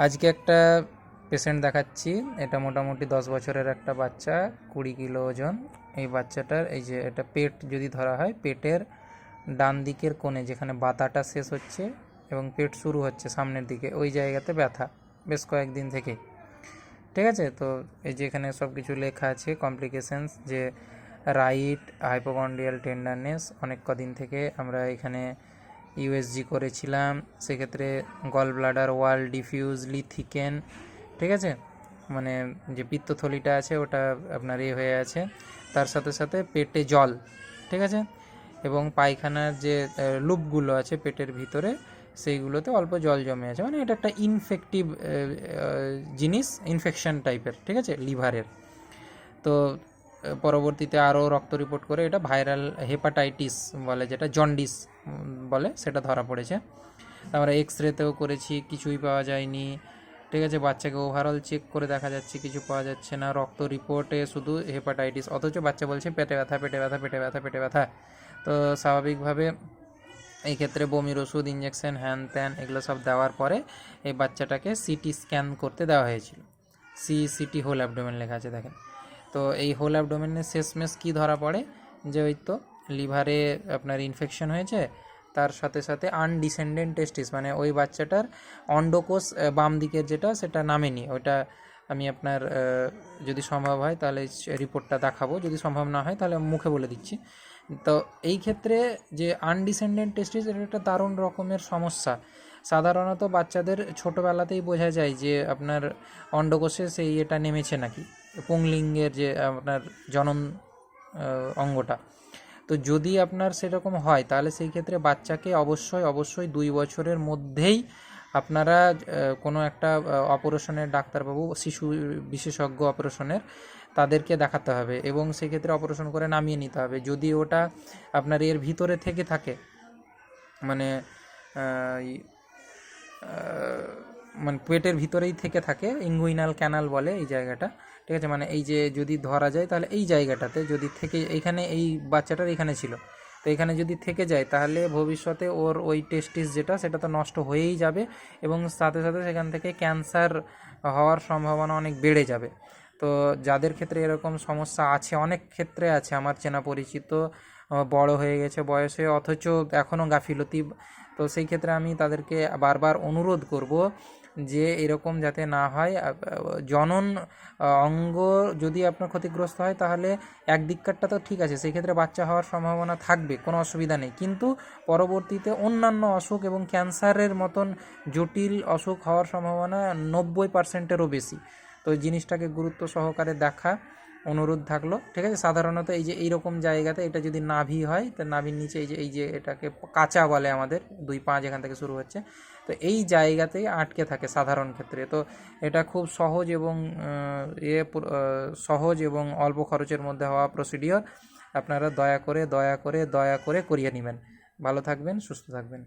আজকে একটা পেশেন্ট দেখাচ্ছি। এটা মোটামুটি 10 বছরের একটা বাচ্চা, 20 কিলো ওজন। এই বাচ্চাটার এই যে এটা পেট যদি ধরা হয়, পেটের ডান দিকের কোণে যেখানে বাতাটা শেষ হচ্ছে এবং পেট শুরু হচ্ছে সামনের দিকে, ওই জায়গাতে ব্যথা বেশ কয়েকদিন থেকে। ঠিক আছে, তো এই যে এখানে সব কিছু লেখা আছে কমপ্লিকেশনস, যে রাইট হাইপোকন্ড্রিয়াল টেন্ডারনেস। অনেক কদিন থেকে আমরা এখানে ইউএসজি করেছিলাম, সেক্ষেত্রে গল ব্লাডার ওয়াল ডিফিউজলি থিকেন। ঠিক আছে, মানে যে পিত্তথলিটা আছে ওটা আপনার হয়ে আছে, তার সাথে সাথে পেটে জল। ঠিক আছে, এবং পায়খানার যে লুপগুলো আছে পেটের ভিতরে, সেইগুলোতে অল্প জল জমে আছে। মানে এটা একটা ইনফেক্টিভ জিনিস, ইনফেকশন টাইপের। ঠিক আছে, লিভারের। তো পরবর্তীতে আরও রক্ত রিপোর্ট করে এটা ভাইরাল হেপাটাইটিস বলে, যেটা জন্ডিস বলে, সেটা ধরা পড়েছে। আমরা এক্স-রেতেও করেছি, কিছুই পাওয়া যায়নি। ঠিক আছে, বাচ্চাকে ওভারঅল চেক করে দেখা যাচ্ছে কিছু পাওয়া যাচ্ছে না, রক্ত রিপোর্টে শুধু হেপাটাইটিস, অথচ বাচ্চা বলছে পেটে ব্যথা, পেটে ব্যথা, পেটে ব্যথা, পেটে ব্যথা। তো স্বাভাবিকভাবে এই ক্ষেত্রে বমির ওষুধ, ইঞ্জেকশন, হ্যান ত্যান এগুলো সব দেওয়ার পরে এই বাচ্চাটাকে সিটি স্ক্যান করতে দেওয়া হয়েছিল। সিটি হোল অ্যাবডোমেন লেখা আছে, দেখেন। তো এই হোল অ্যাবডোমেনের শেষমেশ কী ধরা পড়ে, যে ওই তো লিভারে আপনার ইনফেকশন হয়েছে, তার সাথে সাথে আনডিসেন্ডেন্ট টেস্টিস, মানে ওই বাচ্চাটার অন্ডকোষ বাম দিকের যেটা, সেটা নামেনি। ওইটা আমি আপনার যদি সম্ভব হয় তাহলে রিপোর্টটা দেখাবো, যদি সম্ভব না হয় তাহলে মুখে বলে দিচ্ছি। তো এই ক্ষেত্রে যে আনডিসেন্ডেন্ট টেস্টিস, এটা একটা দারুণ রকমের সমস্যা। সাধারণত বাচ্চাদের ছোটোবেলাতেই বোঝা যায় যে আপনার অন্ডকোষে সেই এটা নেমেছে নাকি, পুংলিঙ্গের যে আপনার জনন অঙ্গটা। তো যদি আপনার সেরকম হয় তাহলে সেই ক্ষেত্রে বাচ্চাকে অবশ্যই 2 বছরের মধ্যেই আপনারা কোনো একটা অপারেশনের ডাক্তারবাবু, শিশু বিশেষজ্ঞ অপারেশনের, তাদেরকে দেখাতে হবে এবং সেক্ষেত্রে অপারেশন করে নামিয়ে নিতে হবে। যদি ওটা আপনার এর ভিতরে থেকে থাকে, মানে মানে পেটের ভিতরেই থেকে থাকে, ইঙ্গুইনাল ক্যানাল বলে এই জায়গাটা। ঠিক আছে, মানে এই যে যদি ধরা যায় তাহলে এই জায়গাটাতে যদি থেকে, এইখানে এই বাচ্চাটার এখানে ছিল, তো এখানে যদি থেকে যায় তাহলে ভবিষ্যতে ওর ওই টেস্টিস যেটা, সেটা তো নষ্ট হয়েই যাবে এবং সাথে সাথে সেখান থেকে ক্যান্সার হওয়ার সম্ভাবনা অনেক বেড়ে যাবে। তো যাদের ক্ষেত্রে এরকম সমস্যা আছে, অনেক ক্ষেত্রে আছে, আমার চেনা পরিচিত, বড় হয়ে গেছে বয়সে অথচ এখনও গাফিলতি। তো সেই ক্ষেত্রে আমি তাদেরকে বারবার অনুরোধ করব যে এরকম যাতে না হয়। জনন অঙ্গ যদি আপনার ক্ষতিগ্রস্ত হয় তাহলে একদিককারটা তো ঠিক আছে, সেই ক্ষেত্রে বাচ্চা হওয়ার সম্ভাবনা থাকবে, কোনো অসুবিধা নেই, কিন্তু পরবর্তীতে অন্যান্য অসুখ এবং ক্যান্সারের মতন জটিল অসুখ হওয়ার সম্ভাবনা 90%-এরও বেশি। তো জিনিসটাকে গুরুত্ব সহকারে দেখা অনুরোধ থাকলো। ঠিক আছে, সাধারণত এই যে এইরকম জায়গাতে, এটা যদি নাভি হয়, তো নাভির নিচে এই যে এটাকে কাঁচা বলে আমাদের, 2 পা যেখান থেকে শুরু হচ্ছে, তো এই জায়গাতেই আটকে থাকে সাধারণ ক্ষেত্রে। তো এটা খুব সহজ এবং অল্প খরচের মধ্যে হওয়া প্রসিডিওর। আপনারা দয়া করে করিয়ে নেবেন। ভালো থাকবেন, সুস্থ থাকবেন।